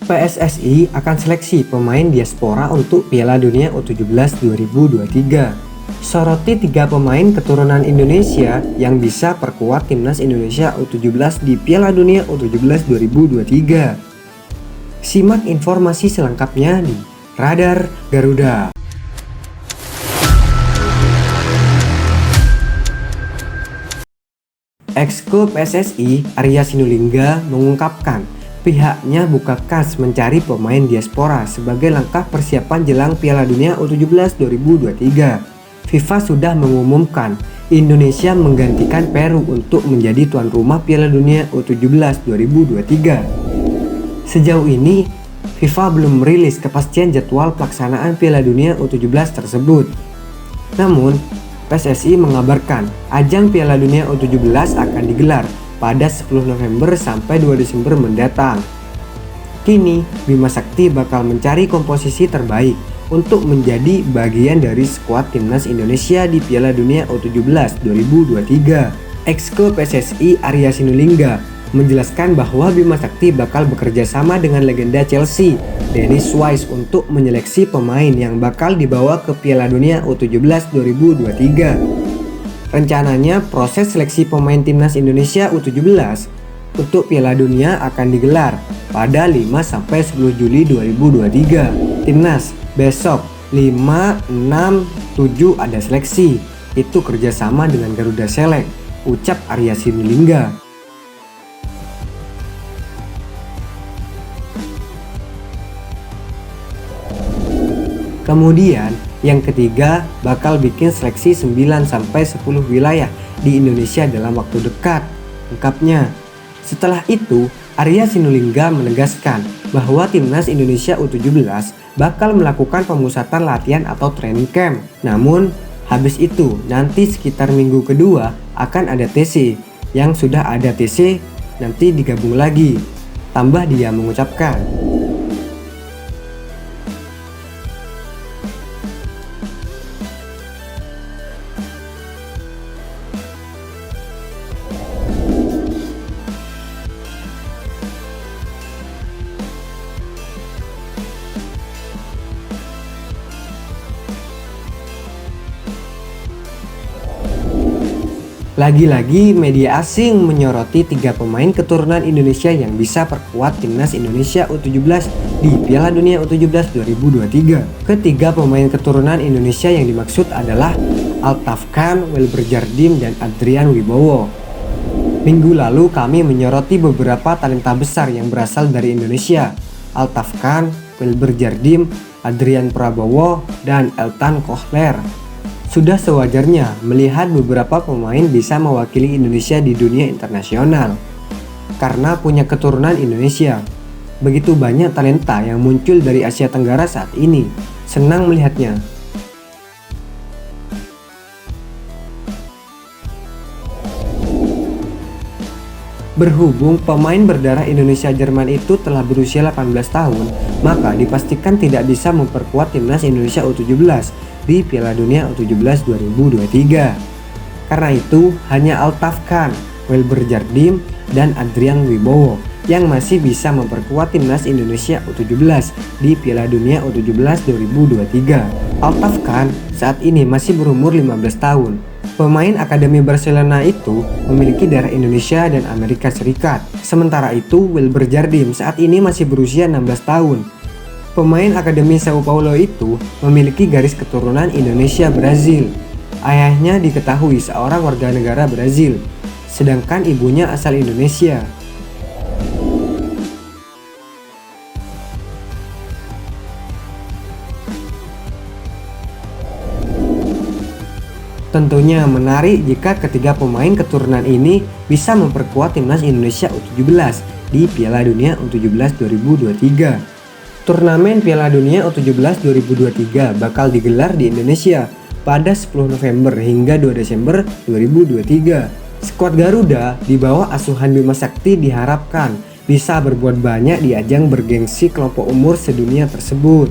PSSI akan seleksi pemain diaspora untuk Piala Dunia U17 2023. Soroti 3 pemain keturunan Indonesia yang bisa perkuat timnas Indonesia U17 di Piala Dunia U17 2023. Simak informasi selengkapnya di Radar Garuda. Exco PSSI Arya Sinulinga mengungkapkan pihaknya buka kas mencari pemain diaspora sebagai langkah persiapan jelang Piala Dunia U17 2023. FIFA sudah mengumumkan Indonesia menggantikan Peru untuk menjadi tuan rumah Piala Dunia U17 2023. Sejauh ini, FIFA belum merilis kepastian jadwal pelaksanaan Piala Dunia U17 tersebut. Namun, PSSI mengabarkan ajang Piala Dunia U17 akan digelar pada 10 November sampai 2 Desember mendatang. Kini, Bima Sakti bakal mencari komposisi terbaik untuk menjadi bagian dari skuad timnas Indonesia di Piala Dunia U17 2023. Exco PSSI Arya Sinulinga menjelaskan bahwa Bima Sakti bakal bekerja sama dengan legenda Chelsea, Dennis Wise, untuk menyeleksi pemain yang bakal dibawa ke Piala Dunia U17 2023. Rencananya proses seleksi pemain timnas Indonesia U17 untuk Piala Dunia akan digelar pada 5-10 Juli 2023. Timnas besok 5, 6, 7 ada seleksi. Itu kerjasama dengan Garuda Select, ucap Arya Sinulinga. Kemudian yang ketiga bakal bikin seleksi 9-10 wilayah di Indonesia dalam waktu dekat, ungkapnya. Setelah itu, Arya Sinulinga menegaskan bahwa timnas Indonesia U17 bakal melakukan pemusatan latihan atau training camp. Namun, habis itu nanti sekitar minggu kedua akan ada TC. Yang sudah ada TC nanti digabung lagi, tambah dia mengucapkan. Lagi-lagi media asing menyoroti 3 pemain keturunan Indonesia yang bisa perkuat timnas Indonesia U17 di Piala Dunia U17 2023. Ketiga pemain keturunan Indonesia yang dimaksud adalah Altaf Khan, Wilber Jardim, dan Adrian Wibowo. Minggu lalu kami menyoroti beberapa talenta besar yang berasal dari Indonesia: Altaf Khan, Wilber Jardim, Adrian Prabowo, dan Eltan Kohler. Sudah sewajarnya melihat beberapa pemain bisa mewakili Indonesia di dunia internasional karena punya keturunan Indonesia. Begitu banyak talenta yang muncul dari Asia Tenggara saat ini. Senang melihatnya. Berhubung pemain berdarah Indonesia-Jerman itu telah berusia 18 tahun, maka dipastikan tidak bisa memperkuat timnas Indonesia U17 di Piala Dunia U17 2023. Karena itu, hanya Altaf Khan, Wilber Jardim, dan Adrian Wibowo yang masih bisa memperkuat timnas Indonesia U17 di Piala Dunia U17 2023. Altaf Khan saat ini masih berumur 15 tahun. Pemain Akademi Barcelona itu memiliki darah Indonesia dan Amerika Serikat. Sementara itu, Wilber Jardim saat ini masih berusia 16 tahun. Pemain Akademi Sao Paulo itu memiliki garis keturunan Indonesia-Brazil. Ayahnya diketahui seorang warga negara Brazil, sedangkan ibunya asal Indonesia. Tentunya menarik jika ketiga pemain keturunan ini bisa memperkuat timnas Indonesia U17 di Piala Dunia U17 2023. Turnamen Piala Dunia U17 2023 bakal digelar di Indonesia pada 10 November hingga 2 Desember 2023. Skuad Garuda di bawah asuhan Bima Sakti diharapkan bisa berbuat banyak di ajang bergengsi kelompok umur sedunia tersebut.